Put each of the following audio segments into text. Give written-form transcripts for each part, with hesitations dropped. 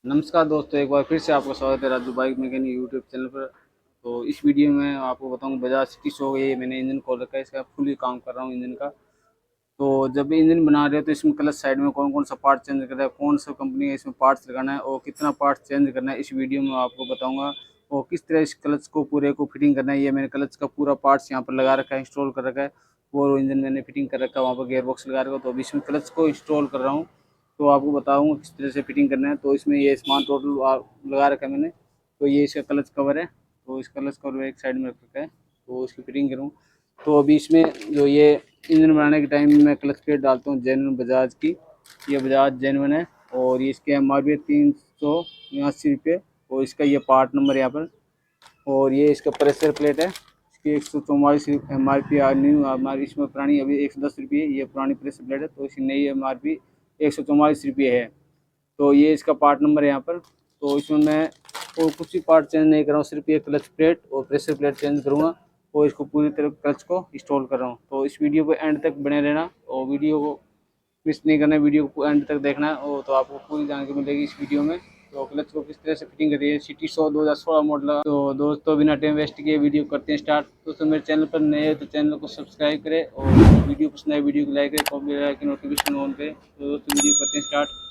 नमस्कार दोस्तों, एक बार फिर से आपका स्वागत है Raju bike mechanic YouTube channel पर। तो इस वीडियो में आपको बताऊंगा बजाज सिटी सौ, ये मैंने इंजन खोल रखा है, इसका फुली काम कर रहा हूँ इंजन का। तो जब भी इंजन बना रहे हो तो इसमें क्लच साइड में कौन कौन सा पार्ट चेंज करना है, कौन सा कंपनी है इसमें पार्ट्स लगाना है और कितना पार्ट चेंज करना है, इस वीडियो में आपको बताऊँगा। और किस तरह इस क्लच को पूरे को फिटिंग करना है, ये मैंने क्लच का पूरा पार्ट्स यहाँ पर लगा रखा है, इंस्टॉल कर रखा है। और इंजन मैंने फिटिंग कर रखा है, वहाँ पर गेयर बॉक्स लगा रखा है। तो अभी इसमें क्लच को इंस्टॉल कर रहा हूँ, तो आपको बताऊँगा किस तरह से फिटिंग करना है। तो इसमें ये सामान टोटल लगा रखा है मैंने। तो ये इसका क्लच कवर है, तो इस क्लच कवर एक साइड में रख रखा है, तो इसकी फिटिंग करूँ। तो अभी इसमें जो ये इंजन बनाने के टाइम मैं क्लच प्लेट डालता हूँ जेन्युइन बजाज की, ये बजाज जेन्युइन है। और ये इसके MRP 389 रुपये, और इसका ये पार्ट नंबर यहाँ पर। और ये इसका प्रेशर प्लेट है, इसकी 144 MRP न्यू हमारी, इसमें पुरानी अभी 110 रुपये, ये पुरानी प्रेशर प्लेट है, तो इसकी नई MRP 144 रुपये है। तो ये इसका पार्ट नंबर है यहाँ पर। तो इसमें मैं और कुछ भी पार्ट चेंज नहीं कर रहा हूँ, सिर्फ ये क्लच प्लेट और प्रेशर प्लेट चेंज करूँगा और इसको पूरी तरह क्लच को इंस्टॉल कर रहा हूँ। तो इस वीडियो को एंड तक बने रहना और वीडियो को मिस नहीं करना, वीडियो को एंड तक देखना है और तो आपको पूरी जानकारी मिलेगी इस वीडियो में। तो क्लच को किस तरह से फिटिंग करिए, सिटी 100 2016 मॉडल। तो दोस्तों बिना टाइम वेस्ट किए वीडियो करते हैं स्टार्ट। दोस्तों मेरे चैनल पर नए हैं तो चैनल को सब्सक्राइब करें और वीडियो पसंद आए वीडियो को लाइक करें, कॉपी लाइक नोटिफिकेशन ऑन करें। तो दोस्तों वीडियो करते हैं स्टार्ट।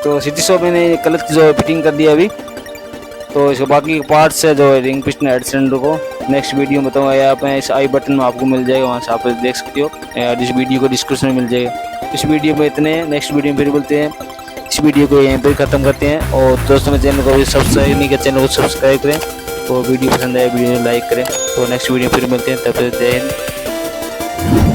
तो सिटी शॉप मैंने क्लच जो है फिटिंग कर दिया अभी। तो इसके बाकी पार्ट्स है जो रिंग पिस्टन हेड सिलेंडर को नेक्स्ट वीडियो में बताऊंगा। यहाँ पे इस आई बटन में आपको मिल जाएगा, वहाँ से आप देख सकते हो, या इस वीडियो को डिस्क्रिप्शन में मिल जाएगा। इस वीडियो में इतने, नेक्स्ट वीडियो में फिर बोलते हैं। इस वीडियो को यहीं पर ख़त्म करते हैं। और दोस्तों मेरे चैनल को भी सब्सक्राइब नहीं किया, चैनल को सब्सक्राइब करें। तो वीडियो पसंद आए वीडियो को लाइक करें। तो नेक्स्ट वीडियो फिर मिलते हैं, तब तक जय हिंद।